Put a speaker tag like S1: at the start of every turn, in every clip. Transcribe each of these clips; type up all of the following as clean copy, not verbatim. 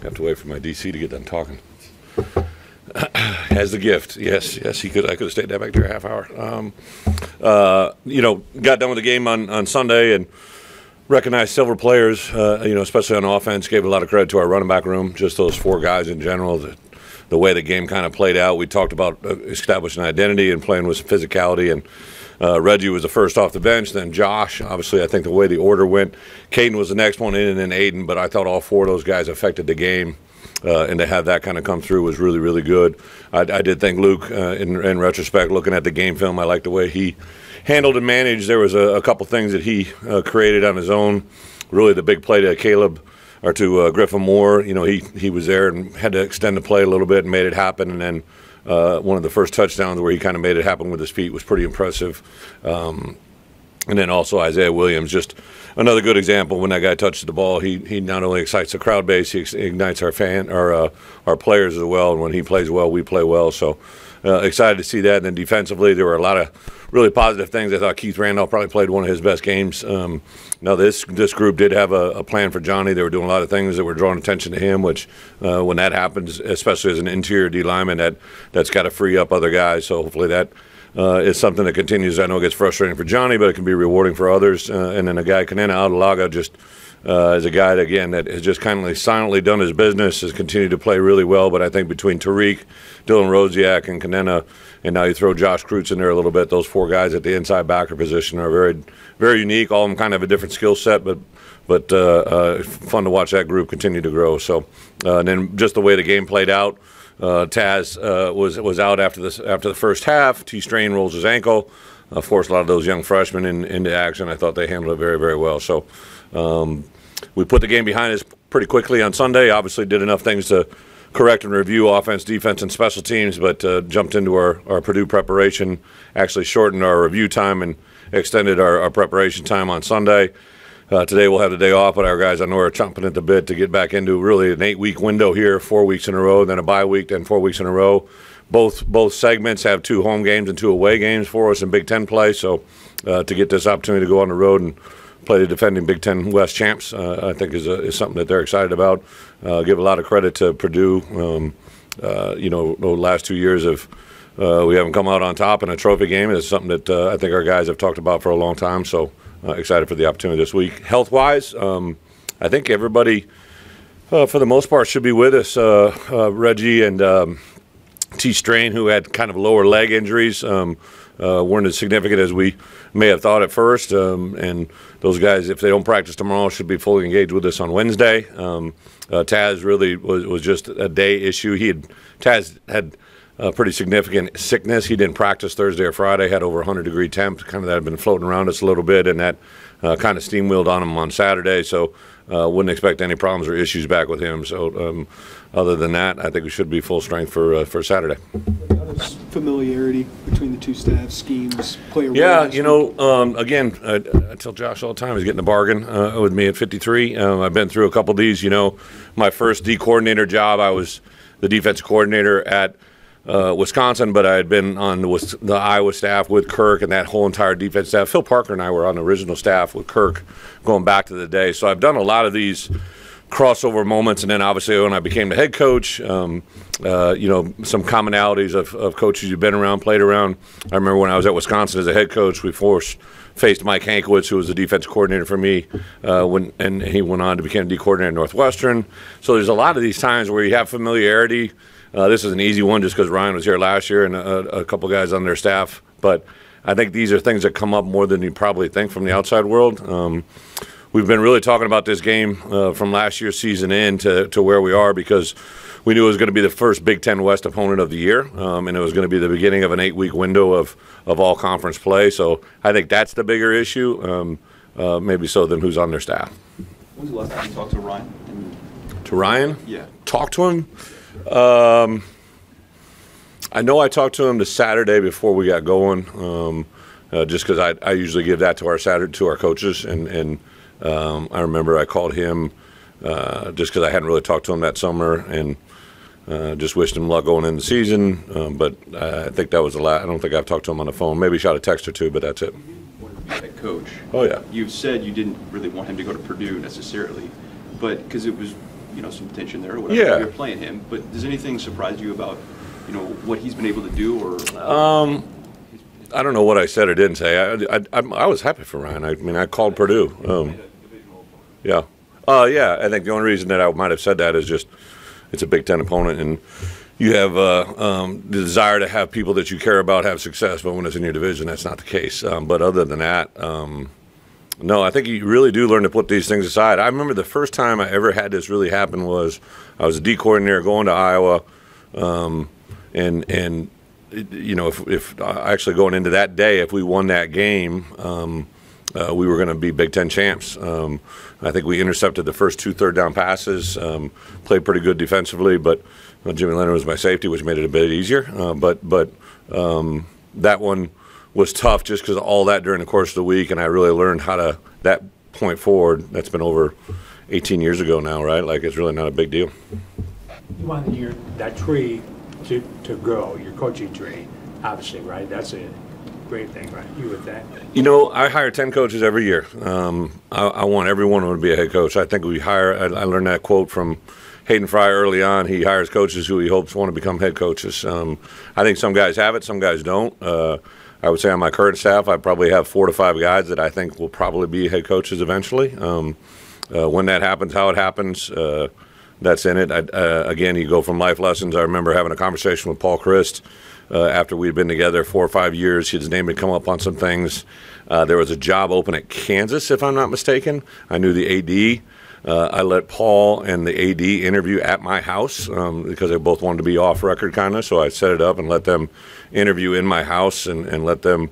S1: Have to wait for my DC to get done talking. Has the gift. Yes, he could. I could have stayed there back there a half hour. Got done with the game on Sunday and recognized several players, especially on offense. Gave a lot of credit to our running back room, just those four guys in general. The way the game kind of played out. We talked about establishing identity and playing with some physicality. And Reggie was the first off the bench. Then Josh, obviously, I think the way the order went. Caden was the next one in, and then Aiden. But I thought all four of those guys affected the game. And to have that kind of come through was really, really good. I did think Luke, in retrospect, looking at the game film, I liked the way he handled and managed. There was a couple things that he created on his own. Really the big play to Caleb, or to Griffin Moore. He was there and had to extend the play a little bit and made it happen. And then one of the first touchdowns where he kind of made it happen with his feet was pretty impressive. And then also Isaiah Williams, just another good example. When that guy touches the ball, he not only excites the crowd base, he ignites our players as well. And when he plays well, we play well. So excited to see that. And then defensively, there were a lot of really positive things. I thought Keith Randolph probably played one of his best games. Now this group did have a plan for Johnny. They were doing a lot of things that were drawing attention to him, which when that happens, especially as an interior D lineman, that's got to free up other guys. So hopefully that is something that continues. I know it gets frustrating for Johnny, but it can be rewarding for others. And then a guy, Kanena Adelaga, just is a guy that, again, that has just kind of silently done his business, has continued to play really well. But I think between Tariq, Dylan Rosiak, and Kanena, and now you throw Josh Kreutz in there a little bit, those four guys at the inside backer position are very, very unique. All of them kind of have a different skill set, but fun to watch that group continue to grow. So, and then just the way the game played out. Taz was out after the first half. T. Strain rolls his ankle, forced a lot of those young freshmen into action. I thought they handled it very, very well. So we put the game behind us pretty quickly on Sunday. Obviously did enough things to correct and review offense, defense, and special teams, but jumped into our Purdue preparation, actually shortened our review time and extended our preparation time on Sunday. Today we'll have the day off, but our guys I know are chomping at the bit to get back into really an 8-week window here, 4 weeks in a row, then a bye week, then 4 weeks in a row. Both segments have 2 home games and 2 away games for us in Big Ten play, so to get this opportunity to go on the road and play the defending Big Ten West champs, I think is something that they're excited about. Give a lot of credit to Purdue. The last 2 years we haven't come out on top in a trophy game. It's something that I think our guys have talked about for a long time, so excited for the opportunity this week. Health-wise, I think everybody, for the most part, should be with us. Reggie and T. Strain, who had kind of lower leg injuries, weren't as significant as we may have thought at first. And those guys, if they don't practice tomorrow, should be fully engaged with us on Wednesday. Taz really was just a day issue. Taz had pretty significant sickness. He didn't practice Thursday or Friday, had over 100-degree temp, kind of that had been floating around us a little bit, and that kind of steamwheeled on him on Saturday, so wouldn't expect any problems or issues back with him. So other than that, I think we should be full strength for Saturday.
S2: How does familiarity between the two staff schemes play a role?
S1: Yeah, again, I tell Josh all the time he's getting a bargain with me at 53. I've been through a couple of these. My first D coordinator job, I was the defensive coordinator at Wisconsin, but I had been on the Iowa staff with Kirk and that whole entire defense staff. Phil Parker and I were on the original staff with Kirk going back to the day. So I've done a lot of these crossover moments, and then obviously when I became the head coach, some commonalities of coaches you've been around, played around. I remember when I was at Wisconsin as a head coach, we faced Mike Hankwitz, who was the defensive coordinator for me, and he went on to become D coordinator at Northwestern. So there's a lot of these times where you have familiarity. This is an easy one just because Ryan was here last year and a couple guys on their staff. But I think these are things that come up more than you probably think from the outside world. We've been really talking about this game from last year's season in to where we are, because we knew it was going to be the first Big Ten West opponent of the year, and it was going to be the beginning of an 8-week window of all-conference play. So I think that's the bigger issue, maybe so than who's on their staff.
S3: When's the last time you talked to Ryan?
S1: To Ryan?
S3: Yeah.
S1: Talk to him? I know I talked to him the Saturday before we got going, just because I usually give that to our coaches, and I remember I called him just because I hadn't really talked to him that summer, and just wished him luck going into the season. But I think that was the last. I don't think I've talked to him on the phone. Maybe shot a text or two, but that's it.
S3: Head coach.
S1: Oh yeah.
S3: You've said you didn't really want him to go to Purdue necessarily, but because it was some tension there or whatever.
S1: Yeah.
S3: You're playing him, but does anything surprise you about what he's been able to do? Or
S1: I don't know what I said or didn't say. I was happy for Ryan. I mean, I called Purdue. Yeah. Yeah. I think the only reason that I might have said that is just it's a Big Ten opponent, and you have the desire to have people that you care about have success. But when it's in your division, that's not the case. But other than that, no, I think you really do learn to put these things aside. I remember the first time I ever had this really happen was I was a D coordinator going to Iowa, and if actually going into that day, if we won that game, we were going to be Big Ten champs. I think we intercepted the first 2 third-down passes, played pretty good defensively, but Jimmy Leonard was my safety, which made it a bit easier. But that one was tough just because of all that during the course of the week, and I really learned how to, that point forward, that's been over 18 years ago now, right? Like, it's really not a big deal.
S4: You want that tree to grow, your coaching tree, obviously, right? That's a great thing, right? You with that?
S1: I hire 10 coaches every year. I want every one of them to be a head coach. I think I learned that quote from Hayden Fry early on. He hires coaches who he hopes want to become head coaches. I think some guys have it, some guys don't. I would say on my current staff, I probably have 4 to 5 guys that I think will probably be head coaches eventually. When that happens, how it happens, that's in it. Again, you go from life lessons. I remember having a conversation with Paul Christ after we'd been together 4 or 5 years. His name had come up on some things. There was a job open at Kansas, if I'm not mistaken. I knew the AD. I let Paul and the AD interview at my house because they both wanted to be off record kind of. So I set it up and let them interview in my house and let them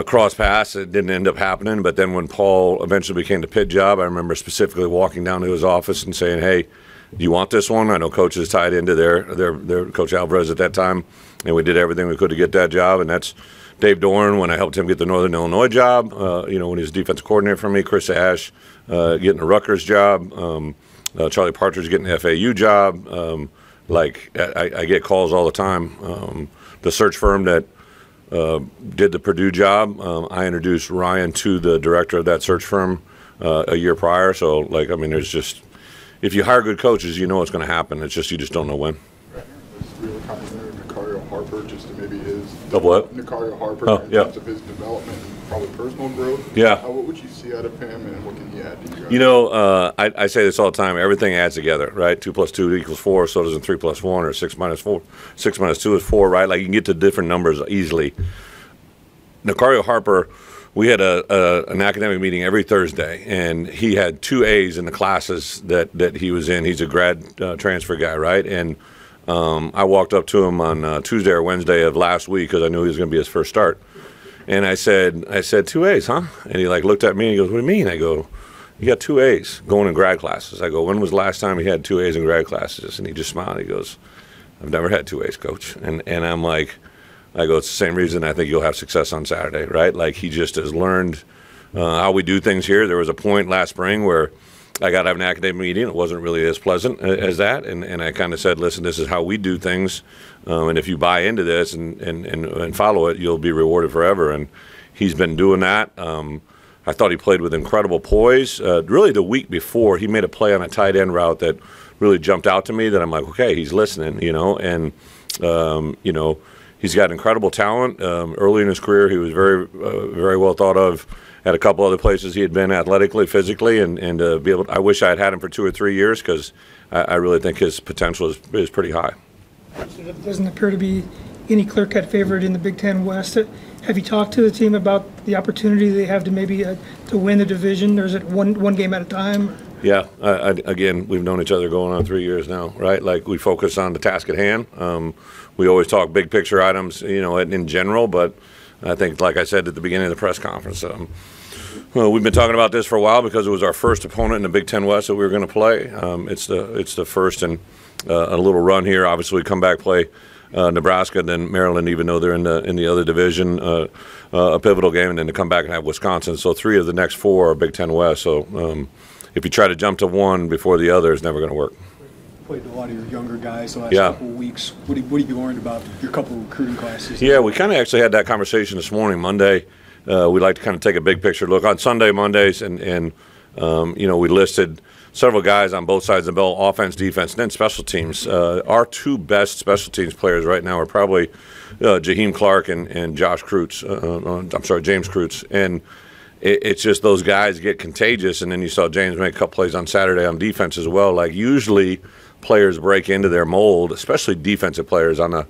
S1: cross paths. It didn't end up happening. But then when Paul eventually became the Pitt job, I remember specifically walking down to his office and saying, hey, do you want this one? I know Coach is tied into their Coach Alvarez at that time. And we did everything we could to get that job. And that's Dave Dorn when I helped him get the Northern Illinois job, when he was defensive coordinator for me, Chris Ash getting the Rutgers job, Charlie Partridge getting the FAU job. I get calls all the time. The search firm that did the Purdue job, I introduced Ryan to the director of that search firm a year prior. So, there's just, if you hire good coaches, you know what's going to happen. It's just you just don't know when.
S5: Harper, just to maybe his
S1: of what?
S5: Nicario Harper in terms of his development and probably personal growth.
S1: Yeah.
S5: What would you see out of him, and what can he add to you guys?
S1: I say this all the time. Everything adds together, right? 2 + 2 = 4. So doesn't 3 + 1 or 6 - 4. 6 - 2 is 4, right? Like you can get to different numbers easily. Nicario Harper, we had an academic meeting every Thursday, and he had 2 A's in the classes that he was in. He's a grad transfer guy, right? And I walked up to him on Tuesday or Wednesday of last week because I knew he was going to be his first start. And I said, 2 A's, huh? And he looked at me and he goes, what do you mean? I go, you got 2 A's going in grad classes. I go, when was the last time he had 2 A's in grad classes? And he just smiled. He goes, I've never had 2 A's, Coach. And I'm like, I go, it's the same reason I think you'll have success on Saturday, right? Like he just has learned how we do things here. There was a point last spring where I got to have an academic meeting. It wasn't really as pleasant as that, and I kind of said, listen, this is how we do things, and if you buy into this and follow it, you'll be rewarded forever. And he's been doing that. I thought he played with incredible poise. Really the week before, he made a play on a tight end route that really jumped out to me that I'm like, okay, he's listening, and he's got incredible talent. Early in his career, he was very, very well thought of at a couple other places he had been athletically, physically, and be able. I wish I had him for 2 or 3 years because I really think his potential is pretty high.
S6: So there doesn't appear to be any clear-cut favorite in the Big Ten West. Have you talked to the team about the opportunity they have to maybe to win the division, or is it one game at a time?
S1: Yeah. Again, we've known each other going on 3 years now, right? Like we focus on the task at hand. We always talk big picture items, in general, but I think, like I said at the beginning of the press conference, we've been talking about this for a while because it was our first opponent in the Big Ten West that we were going to play. It's the first in a little run here. Obviously, we come back play Nebraska, then Maryland, even though they're in the other division, a pivotal game, and then to come back and have Wisconsin. So 3 of the next 4 are Big Ten West. So if you try to jump to one before the other, it's never going to work.
S2: Played a lot of your younger guys the last couple of weeks. What have you learned about your couple of recruiting classes?
S1: Yeah, we kind of actually had that conversation this morning. Monday, we like to kind of take a big picture look on Mondays, and we listed several guys on both sides of the ball, offense, defense, and then special teams. Our two best special teams players right now are probably Jaheim Clark and Josh Kreutz. James Kreutz. And it's just those guys get contagious, and then you saw James make a couple plays on Saturday on defense as well. Like, usually players break into their mold, especially defensive players on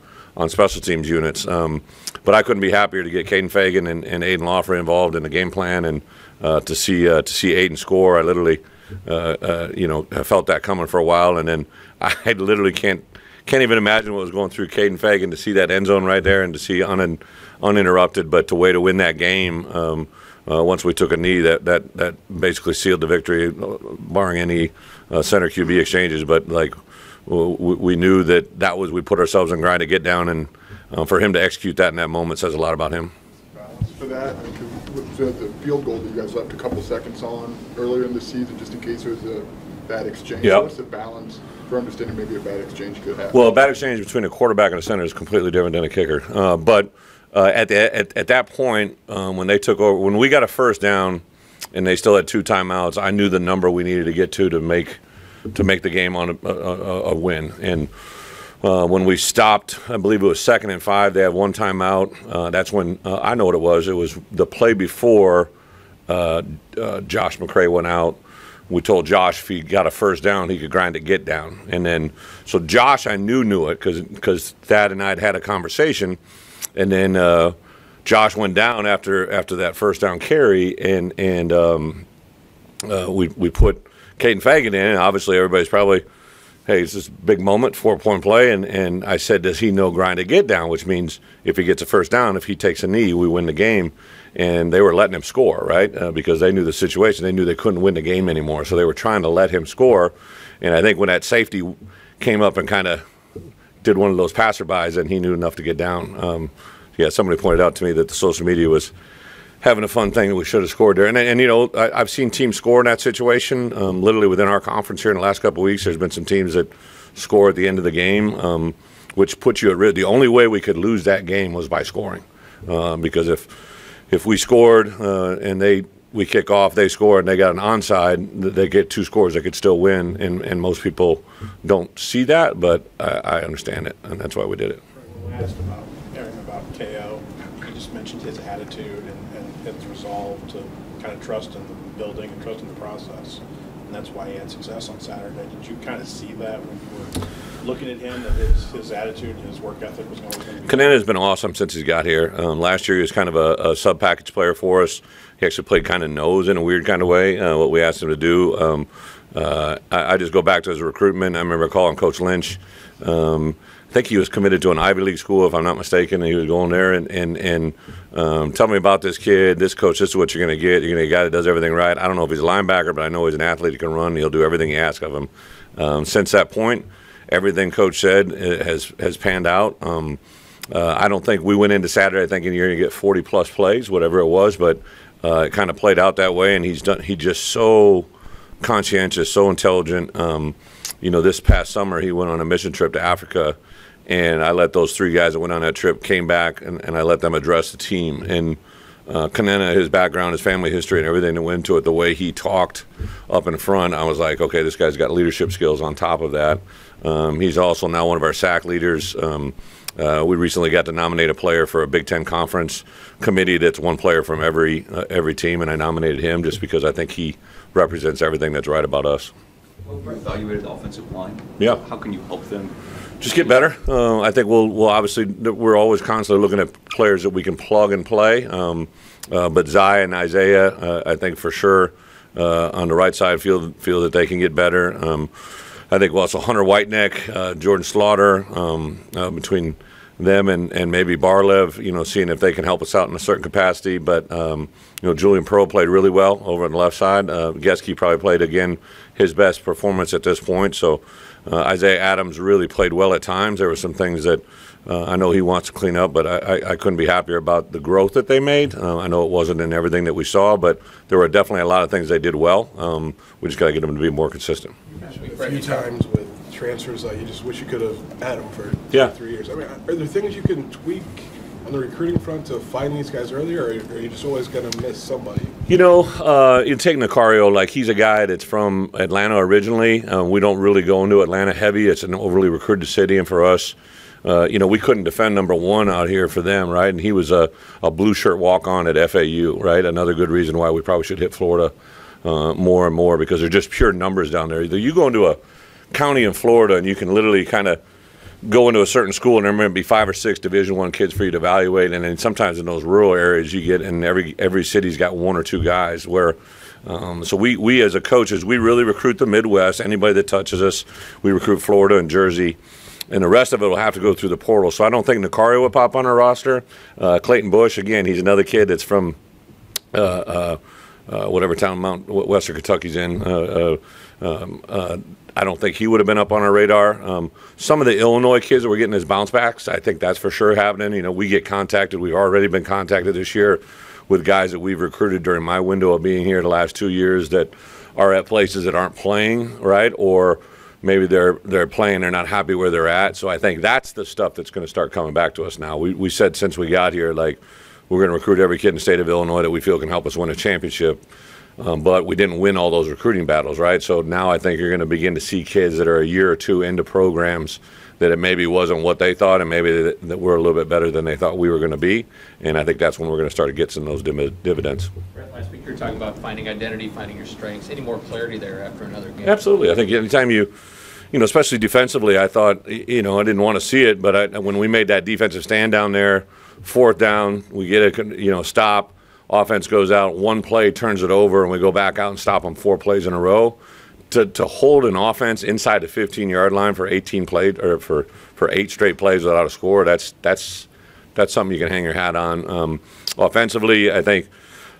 S1: special teams units. But I couldn't be happier to get Caden Fagan and Aiden Lawfrey involved in the game plan, and to see Aiden score. I literally have felt that coming for a while, and then I literally can't even imagine what was going through Caden Fagan to see that end zone right there and to see uninterrupted, but to way to win that game. Once we took a knee, that basically sealed the victory, barring any center QB exchanges. But like, we knew that was, we put ourselves in grind to get down, and for him to execute that in that moment says a lot about him.
S5: For that, the field goal that you guys left a couple seconds on earlier in the season, just in case there was a bad exchange.
S1: Yep.
S5: So what's the balance for understanding maybe a bad exchange could happen?
S1: Well, a bad exchange between a quarterback and a center is completely different than a kicker. But at that point, when they took over, when we got a first down and they still had 2 timeouts, I knew the number we needed to get to make the game on a win. And when we stopped, I believe it was 2nd and 5, they had 1 timeout. That's when I know what it was. It was the play before Josh McCray went out. We told Josh if he got a first down, he could grind a get down. And then, so Josh, I knew it because Thad and I had a conversation. And then Josh went down after that first down carry, and we put Caden Fagan in. And obviously, everybody's probably, hey, it's this big moment, 4-point play. And I said, does he know grind a get down? Which means if he gets a first down, if he takes a knee, we win the game. And they were letting him score, right? Because they knew the situation. They knew they couldn't win the game anymore. So they were trying to let him score. And I think when that safety came up and kind of did one of those passerbys, and he knew enough to get down. Somebody pointed out to me that the social media was having a fun thing that we should have scored there. And you know, I've seen teams score in that situation. Literally within our conference here in the last couple of weeks, there's been some teams that score at the end of the game, which puts you at risk. The only way we could lose that game was by scoring, because if we scored and we kick off, they score, and they got an onside, they get 2 scores, they could still win. And most people don't see that, but I understand it, and that's why we did it.
S7: When asked about Aaron about KO, he just mentioned his attitude and his resolve to kind of trust in the building and trust in the process, and that's why he had success on Saturday. Did you kind of see that when you were looking at him, that his attitude and his work ethic was always going to be?
S1: Kanana's been awesome since he's got here. Last year he was kind of a sub-package player for us. He actually played kind of nose in a weird kind of way, what we asked him to do. I just go back to his recruitment. I remember calling Coach Lynch. I think he was committed to an Ivy League school, if I'm not mistaken, and he was going there and tell me about this kid, this coach, this is what you're going to get. You're going to get a guy that does everything right. I don't know if he's a linebacker, but I know he's an athlete. He can run. He'll do everything you ask of him. Since that point, everything Coach said has panned out. I don't think we went into Saturday thinking you're going to get 40-plus plays, whatever it was, but it kind of played out that way, and he's just so conscientious, so intelligent. This past summer he went on a mission trip to Africa, and I let those 3 guys that went on that trip came back, and I let them address the team. And Kanana, his background, his family history, and everything that went into it, the way he talked up in front, I was like, okay, this guy's got leadership skills on top of that. He's also now one of our SAC leaders. We recently got to nominate a player for a Big Ten Conference committee that's one player from every team, and I nominated him just because I think he represents everything that's right about us.
S3: Well, we evaluated the offensive line.
S1: Yeah.
S3: How can you help them?
S1: Just get better. I think we'll obviously, we're always constantly looking at players that we can plug and play. But Zai and Isaiah, I think for sure on the right side feel that they can get better. I think also Hunter Whiteneck, Jordan Slaughter, between them and maybe Barlev, seeing if they can help us out in a certain capacity. But Julian Pearl played really well over on the left side. Geske probably played again his best performance at this point. So Isaiah Adams really played well at times. There were some things that I know he wants to clean up, but I couldn't be happier about the growth that they made. I know it wasn't in everything that we saw, but there were definitely a lot of things they did well. We just got to get them to be more consistent.
S8: A few times with transfers, you just wish you could have had them for 3 years. I mean, are there things you can tweak on the recruiting front to find these guys earlier, or are you just always going to miss somebody?
S1: You know, you take Nicario, like he's a guy that's from Atlanta originally. We don't really go into Atlanta heavy. It's an overly recruited city, and for us, you know, we couldn't defend number one out here for them, right? And he was a blue shirt walk-on at FAU, right? Another good reason why we probably should hit Florida more and more, because they're just pure numbers down there. Either you go into a county in Florida and you can literally kind of go into a certain school and there may be 5 or 6 Division I kids for you to evaluate, and then sometimes in those rural areas you get, and every city's got 1 or 2 guys where so we as a coaches, we really recruit the Midwest. Anybody that touches us, we recruit Florida and Jersey, and the rest of it will have to go through the portal. So I don't think Nicario would pop on our roster. Clayton Bush, again, he's another kid that's from whatever town Western Kentucky's in. I don't think he would have been up on our radar. Some of the Illinois kids that were getting his bounce backs, I think that's for sure happening. You know, we get contacted. We've already been contacted this year with guys that we've recruited during my window of being here the last 2 years that are at places that aren't playing, right? Or maybe they're playing, they're not happy where they're at. So I think that's the stuff that's going to start coming back to us now. We said since we got here, like, we're going to recruit every kid in the state of Illinois that we feel can help us win a championship. But we didn't win all those recruiting battles, right? So now I think you're going to begin to see kids that are a year or 2 into programs that it maybe wasn't what they thought, and maybe that we're a little bit better than they thought we were going to be. And I think that's when we're going to start to get some of those dividends.
S9: Brett, last week you were talking about finding identity, finding your strengths. Any more clarity there after another game?
S1: Absolutely. I think anytime you know, especially defensively, I thought, you know, I didn't want to see it, but when we made that defensive stand down there, 4th down, we get a, you know, stop. Offense goes out, 1 play turns it over, and we go back out and stop them 4 plays in a row. To hold an offense inside the 15-yard line for 18 plays, or for 8 straight plays without a score, that's something you can hang your hat on. Offensively, I think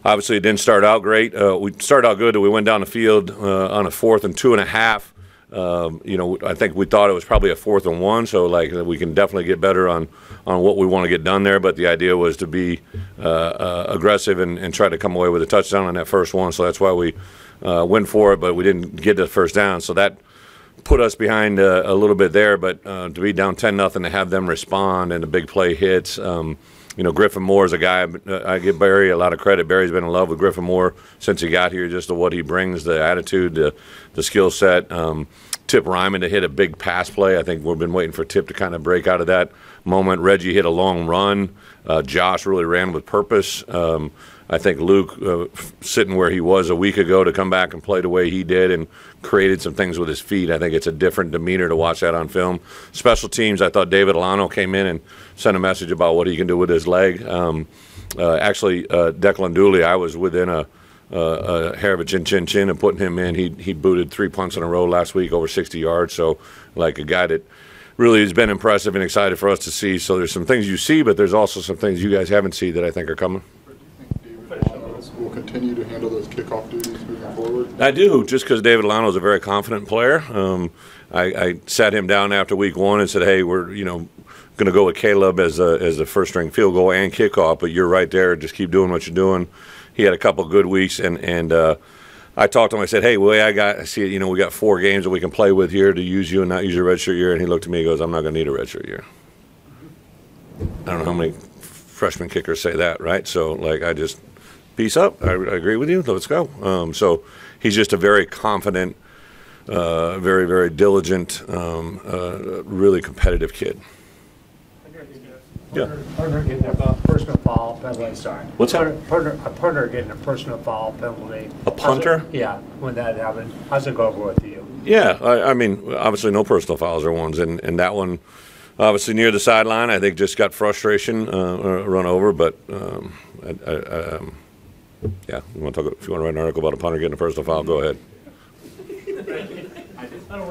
S1: obviously it didn't start out great. We started out good. We went down the field on a 4th and 2.5. You know, I think we thought it was probably a 4th and 1, so like we can definitely get better on what we want to get done there. But the idea was to be aggressive and try to come away with a touchdown on that first one. So that's why we went for it, but we didn't get the first down. So that put us behind a little bit there. But to be down 10-0 to have them respond and the big play hits. You know, Griffin Moore is a guy, I give Barry a lot of credit. Barry's been in love with Griffin Moore since he got here, just to what he brings, the attitude, the skill set. Tip Ryman to hit a big pass play. I think we've been waiting for Tip to kind of break out of that moment. Reggie hit a long run. Josh really ran with purpose. I think Luke, sitting where he was a week ago, to come back and play the way he did and created some things with his feet. I think it's a different demeanor to watch that on film. Special teams, I thought David Alano came in and sent a message about what he can do with his leg. Actually, Declan Dooley, I was within a hair of a chin and putting him in. He booted 3 punts in a row last week, over 60 yards. So, like, a guy that really has been impressive and excited for us to see. So there's some things you see, but there's also some things you guys haven't seen that I think are coming.
S5: Will continue to handle those kickoff duties moving forward?
S1: I do, just because David Alano is a very confident player. I sat him down after week 1 and said, hey, we're going to go with Caleb as the first string field goal and kickoff, but you're right there. Just keep doing what you're doing. He had a couple good weeks, and I talked to him. I said, hey, I see it. You know, we got 4 games that we can play with here to use you and not use your redshirt year. And he looked at me and goes, I'm not going to need a redshirt year. I don't know how many freshman kickers say that, right? So, like, I just peace up. I agree with you. Let's go. So he's just a very confident, very, very diligent, really competitive kid. Yeah.
S4: Partner getting a personal foul penalty. Sorry.
S1: What's that?
S4: A partner getting a personal foul penalty.
S1: A punter?
S4: Yeah. When that happened, how's it go over with you?
S1: Yeah. I mean, obviously no personal fouls are ones, and that one, obviously near the sideline, I think just got frustration, run over. But yeah, if you want to write an article about a punter getting a personal foul, go ahead.